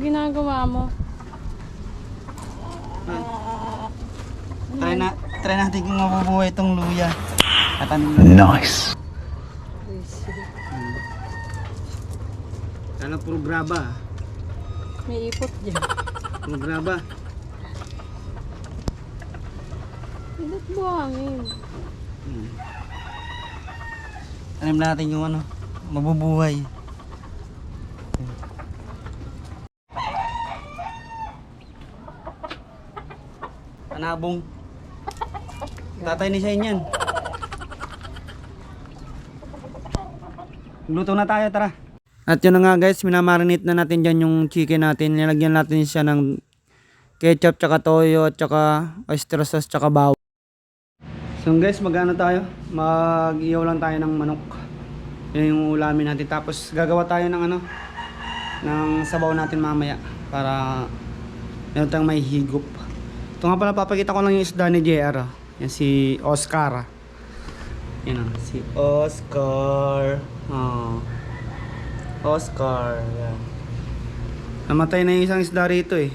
ginagawa mo? Try natin kung mabubuhay itong luya. Tatanim lang. Nice. Sana puro graba. May ipot dyan. Puro graba. Ba't buhangin? Tanim natin yung ano, mabubuhay. Panabong. Tatay ni siya yan. Luto na tayo, tara. At yun na nga guys, minamarinate na natin dyan yung chicken natin. Nilagyan natin siya ng ketchup, tsaka toyo, tsaka oyster sauce, tsaka bawang. So guys, magano tayo? Mag-iyaw lang tayo ng manok. Yan yung ulamin natin. Tapos gagawa tayo ng ano, ng sabaw natin mamaya. Para meron tayong may higop. Ito nga pala, papakita ko lang yung isda ni JR. Yan si Oscar. Yan si Oscar. Oh. Oscar. Yan. Namatay na yung isang isda rito eh.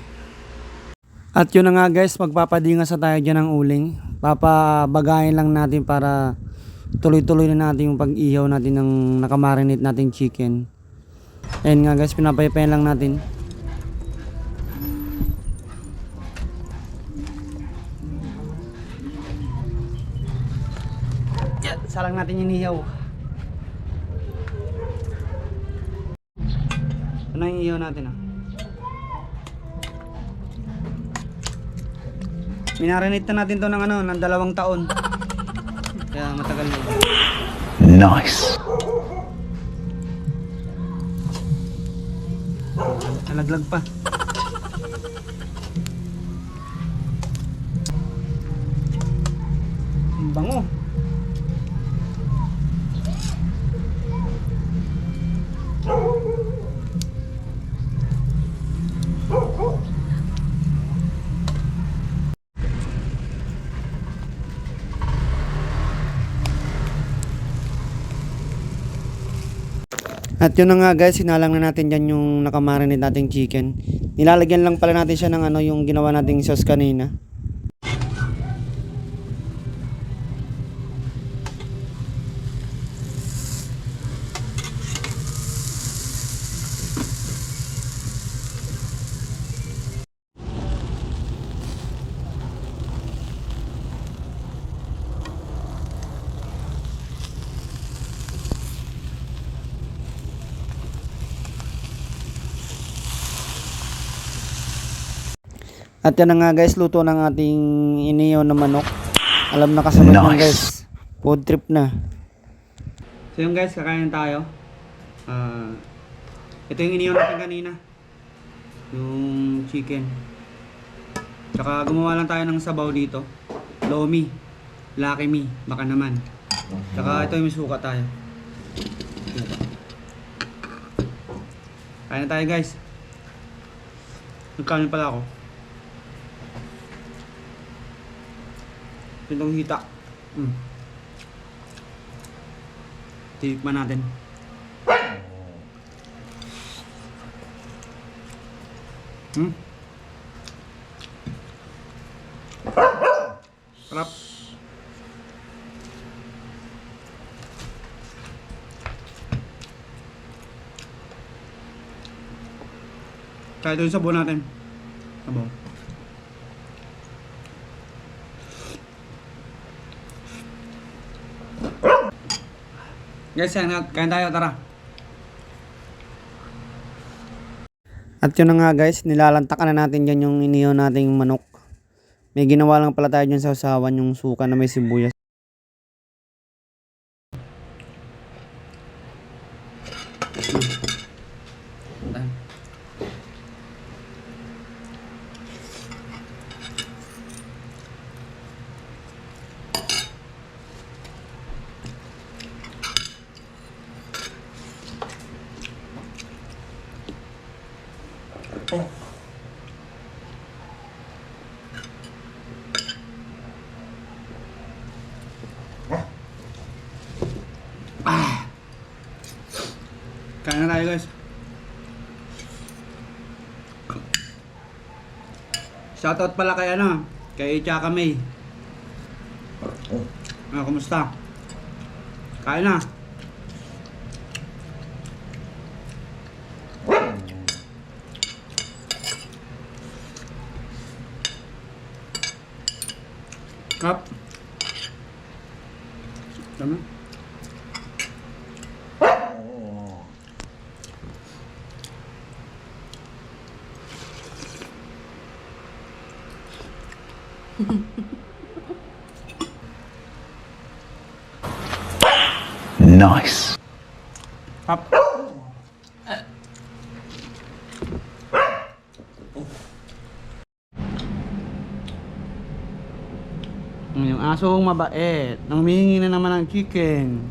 At yun na nga guys, magpapadingas na tayo dyan ng uling. Papabagayin lang natin para tuloy-tuloy na natin yung pag-ihaw natin ng nakamarinate nating chicken. Ayun nga guys, pinapaypayan lang natin. Salang natin yung ihaw. Ano yung ihaw natin ah? Minarinate na natin to ng ano, ng 2 taon. Kaya matagal na. Nice. Nalaglag pa. Ang bango. At yun na nga guys, sinalang na natin dyan yung nakamarinate nating chicken. Nilalagyan lang pala natin siya ng ano, yung ginawa nating sauce kanina. At yan na nga guys, luto ng ating inihaw na manok. Alam na kasunod nice. Guys, food trip na. So yung guys, kakain tayo. Ito yung inihaw natin kanina. Yung chicken. Tsaka gumawa lang tayo ng sabaw dito. Lomi, Lucky Me, baka naman. Tsaka ito yung suka tayo. Kain na tayo guys. Nagkain pala ako. Itong hita. Tinikman natin. Sarap. Kaya ito yung sabaw natin. Sabaw. Guys, kain tayo, tara. At yun na nga guys, nilalantakan na natin dyan yung inihaw nating manok. May ginawa lang pala tayo dyan sa usawan, yung suka na may sibuyas. Kain na tayo guys. Shoutout pala kay ano, kay Chaka May. Kumusta? Kain na. Kap. Tama. Nice. Kap. Yung asong mabait, humihingi na naman ng chicken.